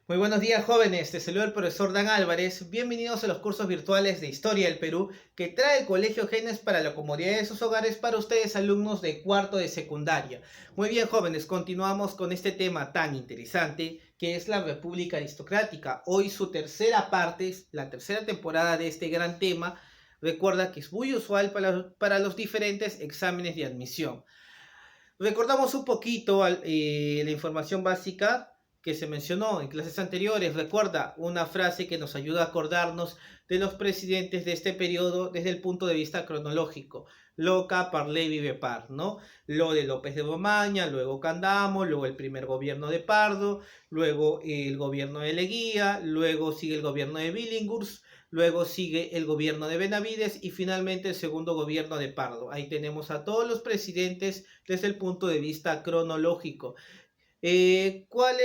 Muy buenos días, jóvenes, te saluda el profesor Dan Álvarez. Bienvenidos a los cursos virtuales de Historia del Perú que trae el Colegio Genes para la comodidad de sus hogares para ustedes, alumnos de cuarto de secundaria. Muy bien, jóvenes, continuamos con este tema tan interesante que es la República Aristocrática. Hoy su tercera parte, la tercera temporada de este gran tema. Recuerda que es muy usual para los diferentes exámenes de admisión. Recordamos un poquito la información básica que se mencionó en clases anteriores. Recuerda una frase que nos ayuda a acordarnos de los presidentes de este periodo desde el punto de vista cronológico. Loca, Parlé, Vivepar, ¿no? Lo de López de Romaña, luego Candamo, luego el primer gobierno de Pardo, luego el gobierno de Leguía, luego sigue el gobierno de Billinghurst, luego sigue el gobierno de Benavides y finalmente el segundo gobierno de Pardo. Ahí tenemos a todos los presidentes desde el punto de vista cronológico. ¿Cuál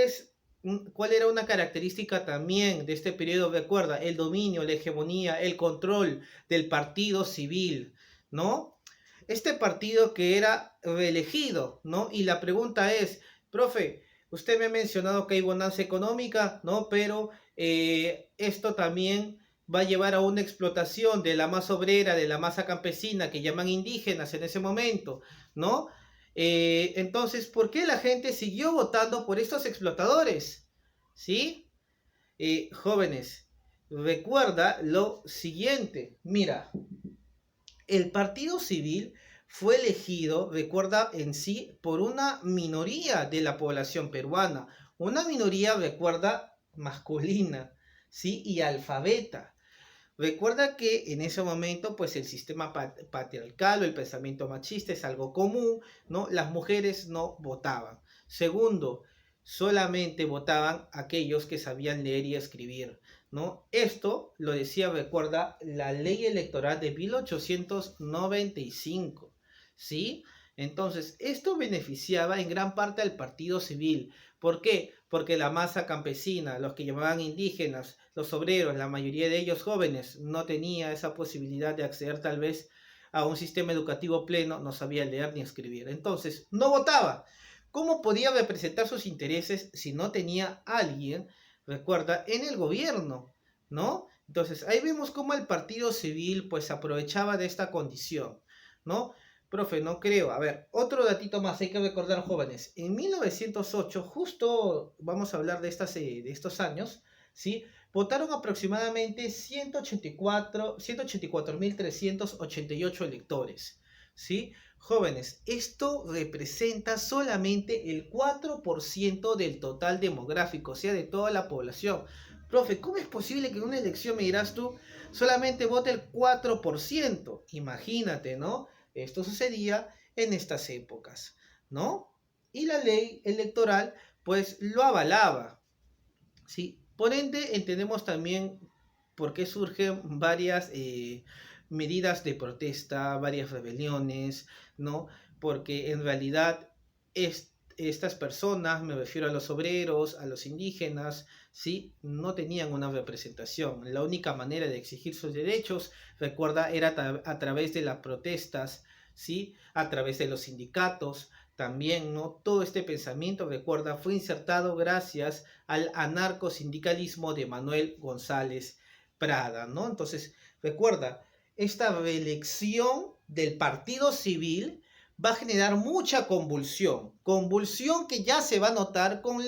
era una característica también de este periodo? Recuerda, el dominio, la hegemonía, el control del partido civil, ¿no? Este partido que era reelegido, ¿no? Y la pregunta es, profe, usted me ha mencionado que hay bonanza económica, ¿no? Pero esto también va a llevar a una explotación de la masa obrera, de la masa campesina, que llaman indígenas en ese momento, ¿no? Entonces, ¿por qué la gente siguió votando por estos explotadores? ¿Sí? Jóvenes, recuerda lo siguiente. Mira, el Partido Civil fue elegido, recuerda, en sí, por una minoría de la población peruana. Una minoría, recuerda, masculina, ¿sí? Y alfabeta. Recuerda que en ese momento, pues el sistema patriarcal o el pensamiento machista es algo común, ¿no? Las mujeres no votaban. Segundo, solamente votaban aquellos que sabían leer y escribir, ¿no? Esto lo decía, recuerda, la ley electoral de 1895, ¿sí? Entonces, esto beneficiaba en gran parte al partido civil. ¿Por qué? Porque la masa campesina, los que llamaban indígenas, los obreros, la mayoría de ellos jóvenes, no tenía esa posibilidad de acceder tal vez a un sistema educativo pleno, no sabía leer ni escribir. Entonces, no votaba. ¿Cómo podía representar sus intereses si no tenía alguien, recuerda, en el gobierno, ¿no? Entonces, ahí vemos cómo el partido civil pues aprovechaba de esta condición, ¿no? Profe, no creo. A ver, otro datito más, hay que recordar, jóvenes. En 1908, justo vamos a hablar de estos años, ¿sí? Votaron aproximadamente 184.388 electores, ¿sí? Jóvenes, esto representa solamente el 4% del total demográfico, o sea, de toda la población. Profe, ¿cómo es posible que en una elección, me dirás tú, solamente vote el 4%? Imagínate, ¿no? Esto sucedía en estas épocas, ¿no? Y la ley electoral, pues, lo avalaba, ¿sí? Por ende, entendemos también por qué surgen varias medidas de protesta, varias rebeliones, ¿no? Porque en realidad estas personas, me refiero a los obreros, a los indígenas, ¿sí? No tenían una representación. La única manera de exigir sus derechos, recuerda, era a través de las protestas, ¿sí? A través de los sindicatos, también, ¿no? Todo este pensamiento, recuerda, fue insertado gracias al anarcosindicalismo de Manuel González Prada, ¿no? Entonces, recuerda, esta reelección del Partido Civil va a generar mucha convulsión que ya se va a notar con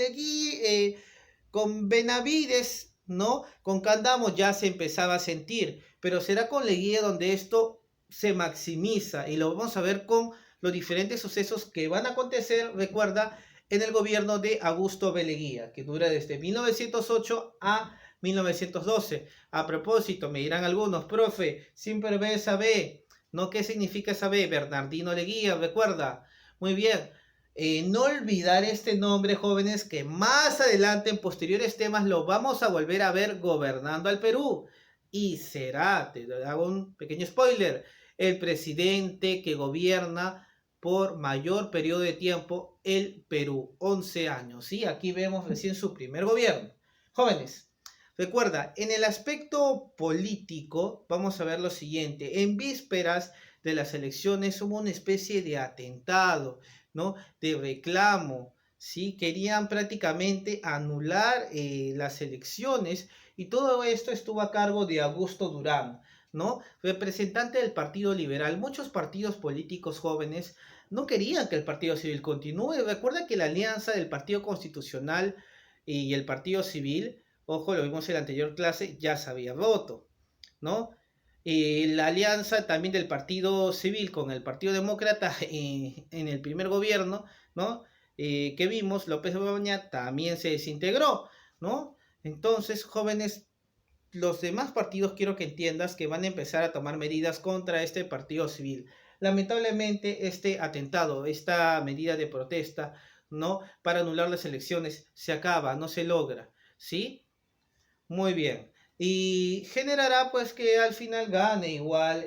con Benavides, ¿no? Con Candamo ya se empezaba a sentir, pero será con Leguía donde esto se maximiza y lo vamos a ver con los diferentes sucesos que van a acontecer, recuerda, en el gobierno de Augusto B. Leguía, que dura desde 1908 a 1912. A propósito, me dirán algunos, profe, siempre ve esa B, ¿no? ¿Qué significa esa B? Bernardino Leguía, recuerda. Muy bien. No olvidar este nombre, jóvenes, que más adelante en posteriores temas lo vamos a volver a ver gobernando al Perú. Y será, te hago un pequeño spoiler, el presidente que gobierna por mayor periodo de tiempo el Perú, 11 años. ¿Sí? Aquí vemos recién su primer gobierno. Jóvenes, recuerda, en el aspecto político vamos a ver lo siguiente. En vísperas de las elecciones hubo una especie de atentado, ¿no? De reclamo, ¿sí? Querían prácticamente anular las elecciones y todo esto estuvo a cargo de Augusto Durán, ¿no? Representante del Partido Liberal. Muchos partidos políticos jóvenes no querían que el Partido Civil continúe. Recuerda que la alianza del Partido Constitucional y el Partido Civil, ojo, lo vimos en la anterior clase, ya se había roto, ¿no? La alianza también del Partido Civil con el Partido Demócrata en el primer gobierno, ¿no? Que vimos, López Obrador también se desintegró, ¿no? Entonces, jóvenes, los demás partidos quiero que entiendas que van a empezar a tomar medidas contra este partido civil. Lamentablemente, este atentado, esta medida de protesta, ¿no? Para anular las elecciones, se acaba, no se logra, ¿sí? Muy bien. Y generará pues que al final gane igual,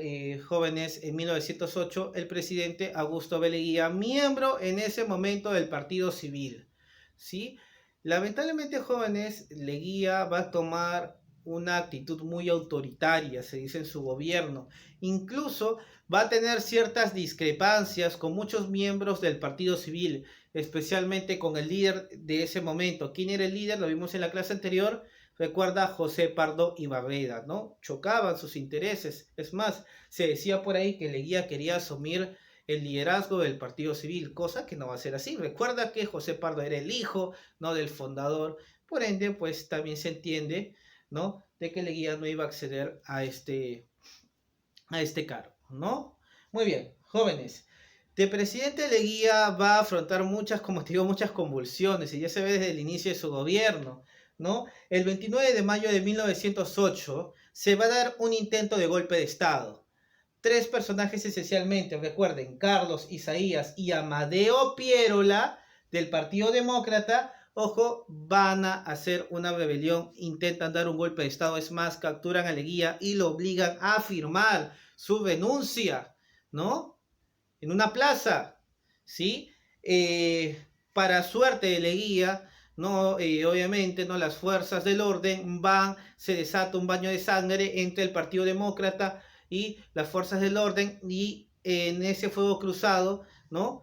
jóvenes, en 1908 el presidente Augusto B. Leguía, miembro en ese momento del Partido Civil. ¿Sí? Lamentablemente, jóvenes, Leguía va a tomar una actitud muy autoritaria, se dice en su gobierno. Incluso va a tener ciertas discrepancias con muchos miembros del Partido Civil, especialmente con el líder de ese momento. ¿Quién era el líder? Lo vimos en la clase anterior. Recuerda a José Pardo y Barreda, ¿no? Chocaban sus intereses. Es más, se decía por ahí que Leguía quería asumir el liderazgo del Partido Civil, cosa que no va a ser así. Recuerda que José Pardo era el hijo, ¿no? Del fundador. Por ende, pues también se entiende, ¿no? De que Leguía no iba a acceder a este cargo, ¿no? Muy bien, jóvenes. De presidente Leguía va a afrontar muchas, como te digo, muchas convulsiones, y ya se ve desde el inicio de su gobierno, ¿no? El 29 de mayo de 1908 se va a dar un intento de golpe de Estado. Tres personajes esencialmente, recuerden, Carlos Isaías y Amadeo Pierola del Partido Demócrata, ojo, van a hacer una rebelión, intentan dar un golpe de Estado, es más, capturan a Leguía y lo obligan a firmar su renuncia, ¿no? En una plaza, ¿sí? Para suerte de Leguía, ¿no? Obviamente, ¿no? Las fuerzas del orden se desata un baño de sangre entre el Partido Demócrata y las fuerzas del orden, y en ese fuego cruzado, ¿no?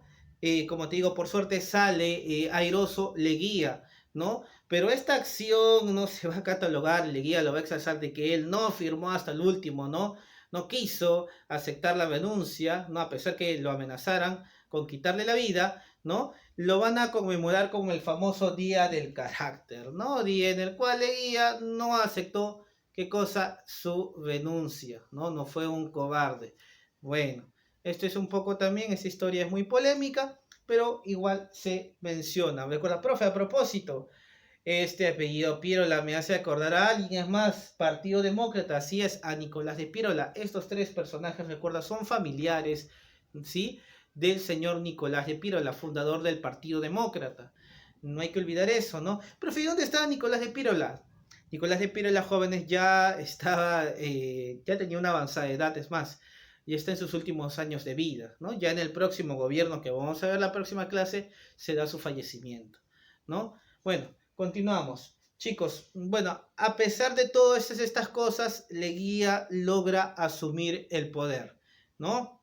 Como te digo, por suerte sale airoso Leguía, ¿no? Pero esta acción no se va a catalogar, Leguía lo va a exaltar de que él no firmó hasta el último, ¿no? No quiso aceptar la renuncia, ¿no? A pesar que lo amenazaran con quitarle la vida, ¿no? Lo van a conmemorar como el famoso Día del Carácter, ¿no? Día en el cual Leguía no aceptó, ¿qué cosa? Su renuncia, ¿no? No fue un cobarde. Bueno, esto es un poco también, esta historia es muy polémica, pero igual se menciona. Recuerda, profe, a propósito, este apellido Pirola me hace acordar a alguien, es más, Partido Demócrata, así es, a Nicolás de Pirola. Estos tres personajes, recuerda, son familiares, ¿sí? Del señor Nicolás de Pirola, fundador del Partido Demócrata. No hay que olvidar eso, ¿no? Profe, ¿dónde está Nicolás de Pirola? Nicolás de Pirola, jóvenes, ya estaba, ya tenía una avanzada edad, es más, ya está en sus últimos años de vida, ¿no? Ya en el próximo gobierno que vamos a ver la próxima clase, se da su fallecimiento, ¿no? Bueno, continuamos. Chicos, bueno, a pesar de todas estas cosas, Leguía logra asumir el poder, ¿no?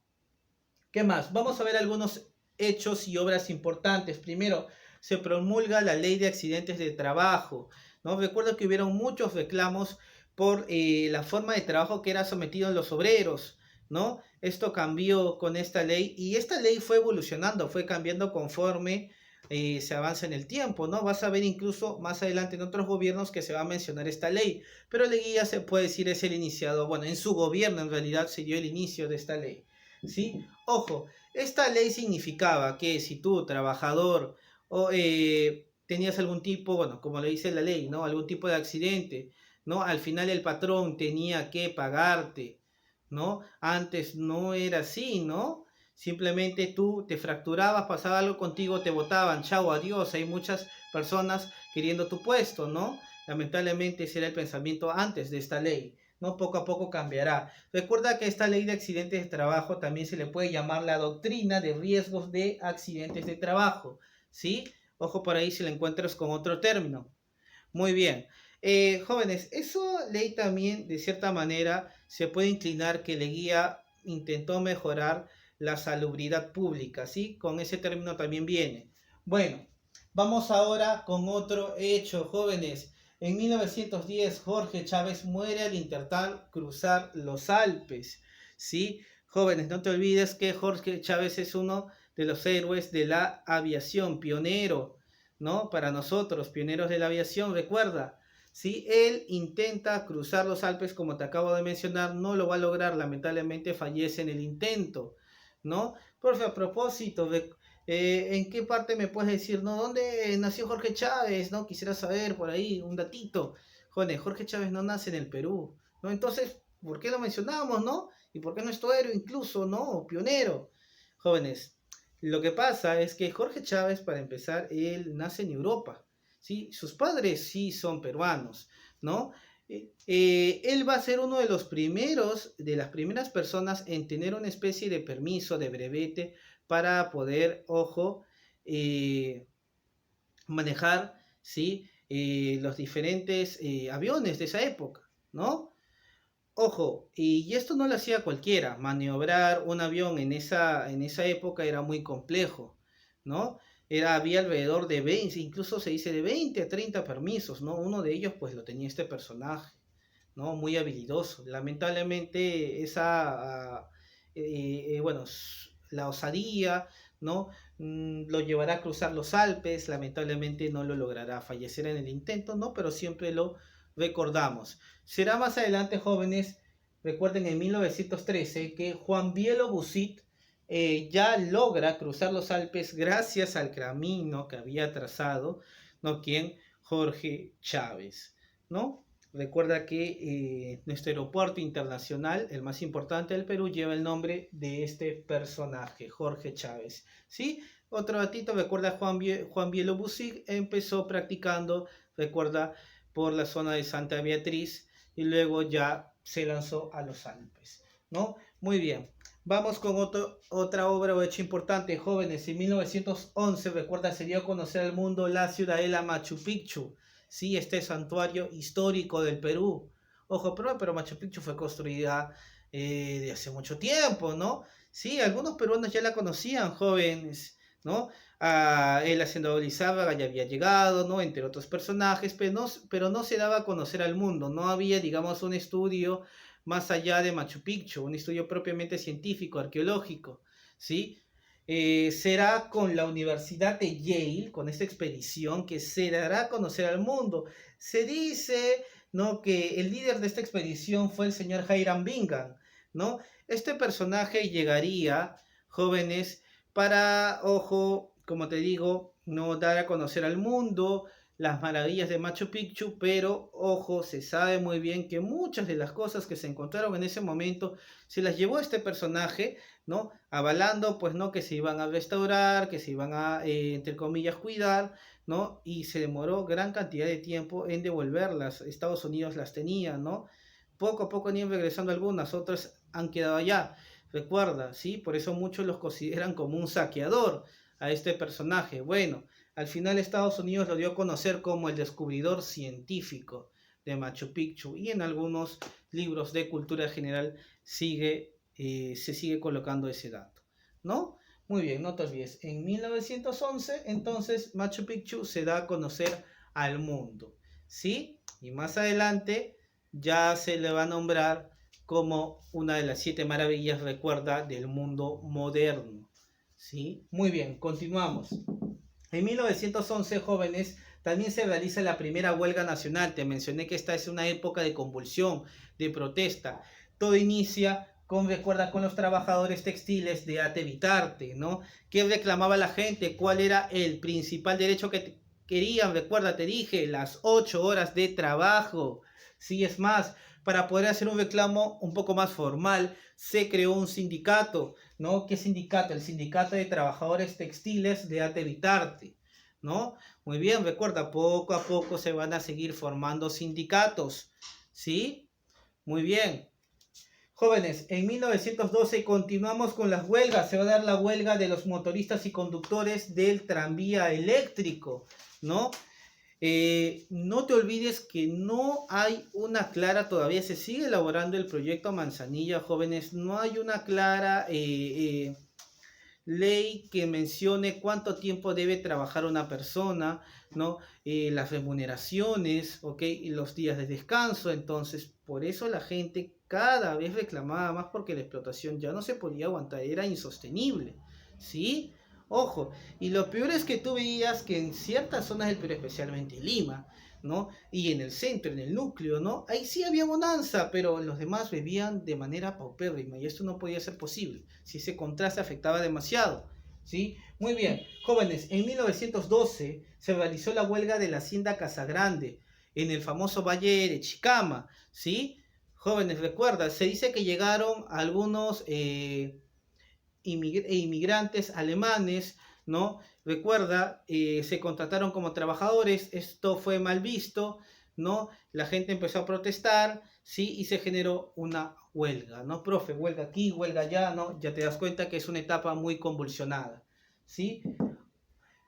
¿Qué más? Vamos a ver algunos hechos y obras importantes. Primero, se promulga la ley de accidentes de trabajo, ¿no? Recuerdo que hubieron muchos reclamos por la forma de trabajo que era sometido en los obreros, ¿no? Esto cambió con esta ley y esta ley fue evolucionando, fue cambiando conforme se avanza en el tiempo, ¿no? Vas a ver incluso más adelante en otros gobiernos que se va a mencionar esta ley, pero Leguía se puede decir es el iniciado, bueno, en su gobierno en realidad se dio el inicio de esta ley, ¿sí? Ojo, esta ley significaba que si tú, trabajador, o tenías algún tipo, bueno, como le dice la ley, ¿no? Algún tipo de accidente, ¿no? Al final el patrón tenía que pagarte, ¿no? Antes no era así, ¿no? Simplemente tú te fracturabas, pasaba algo contigo, te botaban, chao, adiós. Hay muchas personas queriendo tu puesto, ¿no? Lamentablemente ese era el pensamiento antes de esta ley, ¿no? Poco a poco cambiará. Recuerda que esta ley de accidentes de trabajo también se le puede llamar la doctrina de riesgos de accidentes de trabajo, ¿sí? Ojo por ahí si la encuentras con otro término. Muy bien. Jóvenes, eso ley también, de cierta manera, se puede inclinar que Leguía intentó mejorar la salubridad pública, ¿sí? Con ese término también viene. Bueno, Vamos ahora con otro hecho, jóvenes. En 1910, Jorge Chávez muere al intentar cruzar los Alpes. ¿Sí? Jóvenes, no te olvides que Jorge Chávez es uno de los héroes de la aviación, pionero, ¿no? Para nosotros, pioneros de la aviación, recuerda. Si él intenta cruzar los Alpes, como te acabo de mencionar, no lo va a lograr, lamentablemente fallece en el intento, ¿no? Profe, a propósito, ¿en qué parte me puedes decir, no? ¿Dónde nació Jorge Chávez? ¿No? Quisiera saber por ahí un datito. Joder, Jorge Chávez no nace en el Perú, ¿no? Entonces, ¿por qué lo mencionamos, no? ¿Y por qué nuestro héroe incluso, no? Pionero. Jóvenes, lo que pasa es que Jorge Chávez, para empezar, él nace en Europa, ¿sí? Sus padres sí son peruanos, ¿no? Él va a ser uno de los primeros, de las primeras personas en tener una especie de permiso de brevete para poder, ojo, eh, manejar, ¿sí? Los diferentes aviones de esa época, ¿no? Ojo, y esto no lo hacía cualquiera, maniobrar un avión en esa época era muy complejo, ¿no? Había alrededor de 20, incluso se dice de 20 a 30 permisos, ¿no? Uno de ellos pues lo tenía este personaje, ¿no? Muy habilidoso. Lamentablemente bueno, la osadía, ¿no? Lo llevará a cruzar los Alpes, lamentablemente no lo logrará, fallecer en el intento, ¿no? Pero siempre lo recordamos. Será más adelante, jóvenes, recuerden en 1913 que Juan Bielo Busit ya logra cruzar los Alpes gracias al camino que había trazado, ¿no? ¿Quién? Jorge Chávez, ¿no? Recuerda que nuestro aeropuerto internacional, el más importante del Perú, lleva el nombre de este personaje, Jorge Chávez, ¿sí? Otro datito, recuerda Juan Bielo Busit empezó practicando, recuerda, por la zona de Santa Beatriz y luego ya se lanzó a los Alpes, ¿no? Muy bien. Vamos con otra obra o hecho importante, jóvenes. En 1911, recuerda, se dio a conocer al mundo la ciudadela Machu Picchu, sí, este santuario histórico del Perú. Ojo, pero Machu Picchu fue construida de hace mucho tiempo, ¿no? Sí, algunos peruanos ya la conocían, jóvenes, ¿no? El hacendado Lizárraga ya había llegado, ¿no? Entre otros personajes, pero no se daba a conocer al mundo, no había, digamos, un estudio más allá de Machu Picchu, un estudio propiamente científico, arqueológico, ¿sí? Será con la Universidad de Yale, con esta expedición, que se dará a conocer al mundo. Se dice, ¿no?, que el líder de esta expedición fue el señor Hiram Bingham, ¿no? Este personaje llegaría, jóvenes, para, ojo, como te digo, no dar a conocer al mundo las maravillas de Machu Picchu, pero ojo, se sabe muy bien que muchas de las cosas que se encontraron en ese momento se las llevó este personaje, ¿no? Avalando, pues, ¿no?, que se iban a restaurar, que se iban a, entre comillas, cuidar, ¿no? Y se demoró gran cantidad de tiempo en devolverlas. Estados Unidos las tenía, ¿no? Poco a poco han ido regresando algunas, otras han quedado allá. Recuerda, ¿sí? Por eso muchos los consideran como un saqueador a este personaje. Bueno, al final Estados Unidos lo dio a conocer como el descubridor científico de Machu Picchu y en algunos libros de cultura general se sigue colocando ese dato, ¿no? Muy bien, no te olvides. En 1911, entonces, Machu Picchu se da a conocer al mundo, ¿sí? Y más adelante ya se le va a nombrar como una de las 7 maravillas, recuerda, del mundo moderno, ¿sí? Muy bien, continuamos. En 1911, jóvenes, también se realiza la primera huelga nacional. Te mencioné que esta es una época de convulsión, de protesta. Todo inicia recuerda, con los trabajadores textiles de Ate Bitarte, ¿no? ¿Qué reclamaba la gente? ¿Cuál era el principal derecho que querían? Recuerda, te dije, las 8 horas de trabajo. Sí, es más, para poder hacer un reclamo un poco más formal, se creó un sindicato, ¿no? ¿Qué sindicato? El Sindicato de Trabajadores Textiles de Ate Bitarte, ¿no? Muy bien, recuerda, poco a poco se van a seguir formando sindicatos, ¿sí? Muy bien. Jóvenes, en 1912 continuamos con las huelgas. Se va a dar la huelga de los motoristas y conductores del tranvía eléctrico, ¿no? No te olvides que no hay una clara, todavía se sigue elaborando el proyecto Manzanilla, jóvenes, no hay una clara ley que mencione cuánto tiempo debe trabajar una persona, ¿no? Las remuneraciones, ¿ok? Y los días de descanso. Entonces, por eso la gente cada vez reclamaba más porque la explotación ya no se podía aguantar, era insostenible, ¿sí? Ojo, y lo peor es que tú veías que en ciertas zonas del Perú, especialmente Lima, ¿no? Y en el centro, en el núcleo, ¿no? Ahí sí había bonanza, pero los demás bebían de manera paupérrima y esto no podía ser posible. Si ese contraste afectaba demasiado, ¿sí? Muy bien, jóvenes, en 1912 se realizó la huelga de la Hacienda Casagrande en el famoso Valle de Chicama, ¿sí? Jóvenes, recuerda, se dice que llegaron algunos inmigrantes alemanes, ¿no? Recuerda, se contrataron como trabajadores, esto fue mal visto, ¿no? La gente empezó a protestar, ¿sí? Y se generó una huelga, ¿no? Profe, huelga aquí, huelga allá, ¿no? Ya te das cuenta que es una etapa muy convulsionada, ¿sí?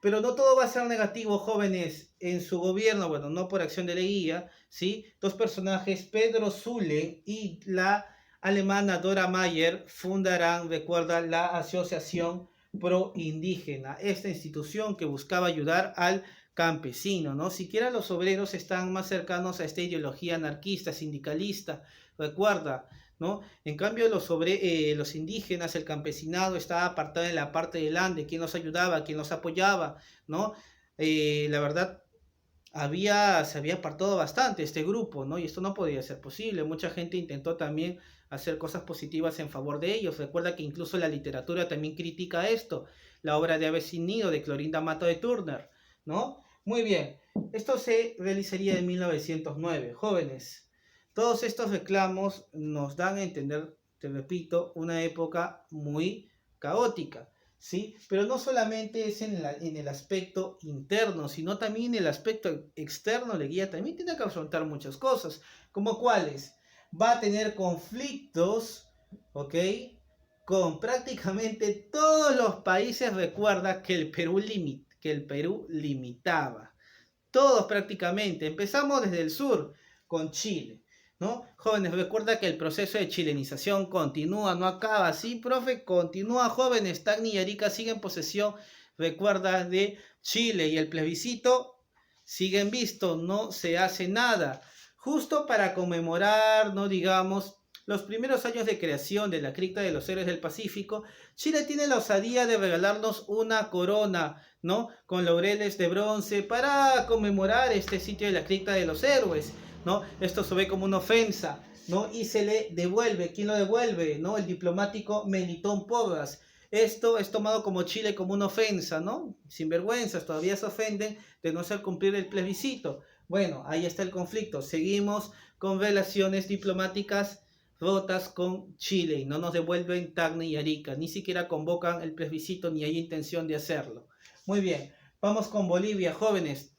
Pero no todo va a ser negativo, jóvenes. En su gobierno, bueno, no por acción de Leguía, ¿sí? Dos personajes, Pedro Zule y la alemana Dora Mayer, fundarán, recuerda, la Asociación Pro Indígena, esta institución que buscaba ayudar al campesino, ¿no? Siquiera los obreros están más cercanos a esta ideología anarquista, sindicalista, recuerda, ¿no? En cambio, los indígenas, el campesinado, estaba apartado en la parte del Ande, quién los ayudaba, quién los apoyaba, ¿no? La verdad, se había apartado bastante este grupo, ¿no? Y esto no podía ser posible. Mucha gente intentó también hacer cosas positivas en favor de ellos. Recuerda que incluso la literatura también critica esto, la obra de Aves sin Nido de Clorinda Mato de Turner, ¿no? Muy bien, esto se realizaría en 1909. Jóvenes, todos estos reclamos nos dan a entender, te repito, una época muy caótica, ¿sí? Pero no solamente es en el aspecto interno, sino también en el aspecto externo. Leguía también tiene que afrontar muchas cosas, como cuáles. Va a tener conflictos, ¿ok? Con prácticamente todos los países. Recuerda que el Perú limitaba. Todos prácticamente. Empezamos desde el sur con Chile, ¿no? Jóvenes, recuerda que el proceso de chilenización continúa, no acaba. Sí, profe, continúa, jóvenes. Tacna y Arica siguen en posesión, recuerda, de Chile, y el plebiscito sigue en visto, no se hace nada. Justo para conmemorar, no digamos, los primeros años de creación de la cripta de los héroes del Pacífico, Chile tiene la osadía de regalarnos una corona, ¿no? Con laureles de bronce para conmemorar este sitio de la cripta de los héroes, ¿no? Esto se ve como una ofensa, ¿no? Y se le devuelve. ¿Quién lo devuelve? ¿No? El diplomático Melitón Porras. Esto es tomado como Chile como una ofensa, ¿no? Sinvergüenzas, todavía se ofenden de no hacer cumplir el plebiscito. Bueno, ahí está el conflicto. Seguimos con relaciones diplomáticas rotas con Chile y no nos devuelven Tacna y Arica. Ni siquiera convocan el plebiscito ni hay intención de hacerlo. Muy bien, vamos con Bolivia, jóvenes.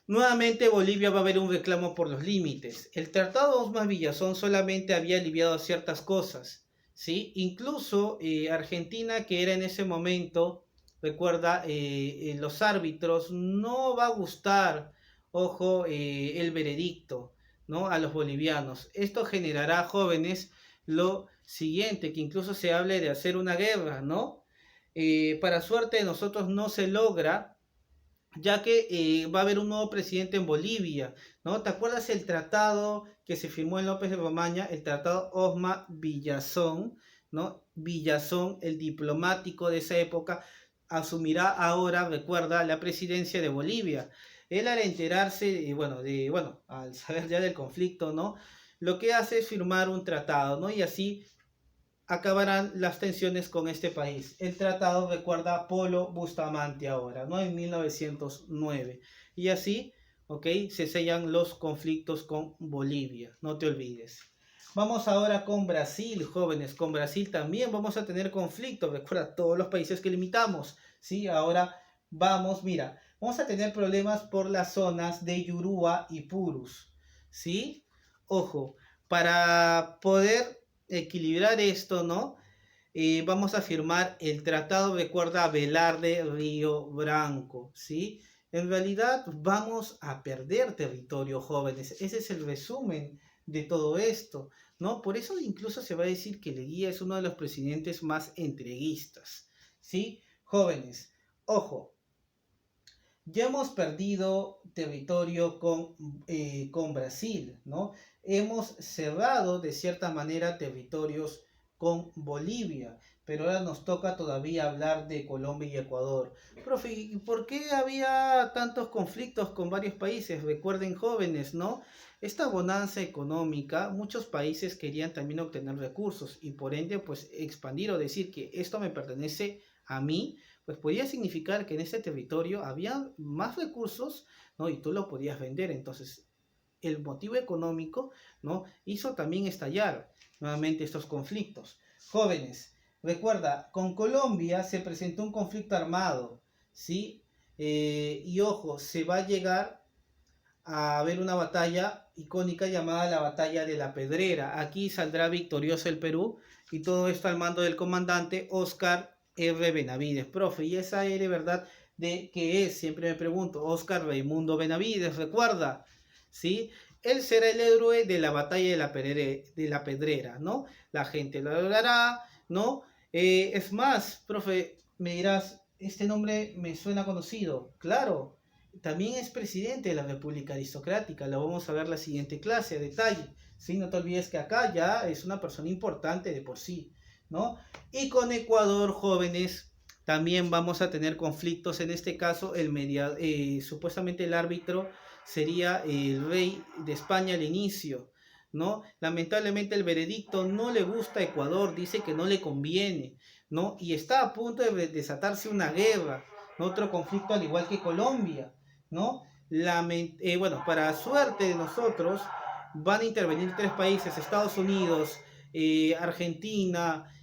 Nuevamente Bolivia va a haber un reclamo por los límites. El Tratado de Osma-Villazón solamente había aliviado ciertas cosas, ¿sí? Incluso Argentina, que era en ese momento, recuerda, los árbitros, no va a gustar, ojo, el veredicto, ¿no? A los bolivianos. Esto generará, jóvenes, lo siguiente, que incluso se hable de hacer una guerra, ¿no? Para suerte de nosotros no se logra, ya que va a haber un nuevo presidente en Bolivia, ¿no? ¿Te acuerdas el tratado que se firmó en López de Romaña, el tratado Osma-Villazón, ¿no? Villazón, el diplomático de esa época, asumirá ahora, recuerda, la presidencia de Bolivia. Él, al enterarse, bueno, al saber ya del conflicto, ¿no? Lo que hace es firmar un tratado, ¿no? Y así acabarán las tensiones con este país. El tratado recuerda Polo Bustamante ahora, ¿no? En 1909. Y así, ¿ok? Se sellan los conflictos con Bolivia, no te olvides. Vamos ahora con Brasil, jóvenes. Con Brasil también vamos a tener conflictos. Recuerda todos los países que limitamos, ¿sí? Ahora vamos a tener problemas por las zonas de Yurúa y Purus, ¿sí? Ojo, para poder equilibrar esto, ¿no? Vamos a firmar el tratado, recuerda, Velarde Río Branco, ¿sí? En realidad vamos a perder territorio, jóvenes. Ese es el resumen de todo esto, ¿no? Por eso incluso se va a decir que Leguía es uno de los presidentes más entreguistas, ¿sí? Jóvenes, ojo, ya hemos perdido territorio con Brasil, ¿no? Hemos cerrado de cierta manera territorios con Bolivia, pero ahora nos toca todavía hablar de Colombia y Ecuador. Profe, ¿y por qué había tantos conflictos con varios países? Recuerden, jóvenes, ¿no? Esta bonanza económica, muchos países querían también obtener recursos y por ende, pues expandir o decir que esto me pertenece a mí, pues podía significar que en ese territorio había más recursos, ¿no? Y tú lo podías vender. Entonces, el motivo económico, ¿no? Hizo también estallar nuevamente estos conflictos. Jóvenes, recuerda, con Colombia se presentó un conflicto armado, ¿sí? Y ojo, se va a llegar a haber una batalla icónica llamada la Batalla de la Pedrera. Aquí saldrá victorioso el Perú y todo esto al mando del comandante Óscar R. Benavides. Profe, ¿y esa R, verdad, de qué es? Siempre me pregunto. Óscar Raimundo Benavides, recuerda, ¿sí? Él será el héroe de la Batalla de la Pedrera, ¿no? La gente lo adorará, ¿no? Es más, profe, me dirás, este nombre me suena conocido. Claro, también es presidente de la República Aristocrática. Lo vamos a ver la siguiente clase a detalle. ¿Sí? No te olvides que acá ya es una persona importante de por sí, ¿no? Y con Ecuador, jóvenes, también vamos a tener conflictos. En este caso, supuestamente el árbitro sería el rey de España al inicio, ¿no? Lamentablemente el veredicto no le gusta a Ecuador, dice que no le conviene, ¿no? Y está a punto de desatarse una guerra, ¿no? Otro conflicto al igual que Colombia, ¿no? Bueno, para suerte de nosotros, van a intervenir tres países, Estados Unidos, Argentina,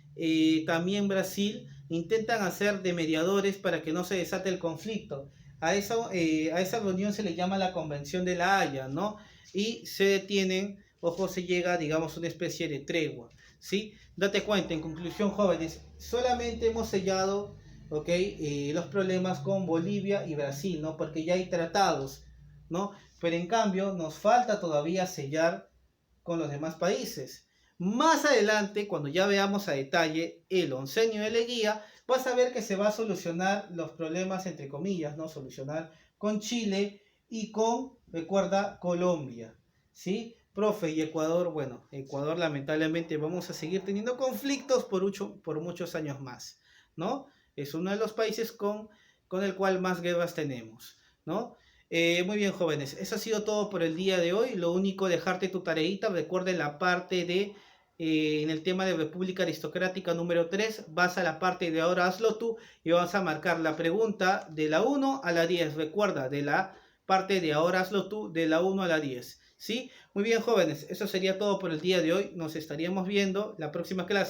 también Brasil, intentan hacer de mediadores para que no se desate el conflicto. A esa reunión se le llama la Convención de la Haya, ¿no? Y se detienen, ojo, se llega, digamos, a una especie de tregua, ¿sí? Date cuenta, en conclusión, jóvenes, solamente hemos sellado, ¿ok? Los problemas con Bolivia y Brasil, ¿no? Porque ya hay tratados, ¿no? Pero en cambio nos falta todavía sellar con los demás países. Más adelante, cuando ya veamos a detalle el onceño de Leguía, vas a ver que se va a solucionar los problemas, entre comillas, ¿no? Solucionar con Chile y con, recuerda, Colombia, ¿sí? Profe, y Ecuador, bueno, Ecuador lamentablemente vamos a seguir teniendo conflictos por muchos años más, ¿no? Es uno de los países con el cual más guerras tenemos, ¿no? Muy bien, jóvenes, eso ha sido todo por el día de hoy. Lo único, dejarte tu tareita. Recuerden la parte de, en el tema de República Aristocrática número 3, vas a la parte de ahora hazlo tú y vas a marcar la pregunta de la 1 a la 10. Recuerda, de la parte de ahora hazlo tú, de la 1 a la 10. ¿Sí? Muy bien, jóvenes, eso sería todo por el día de hoy. Nos estaríamos viendo la próxima clase.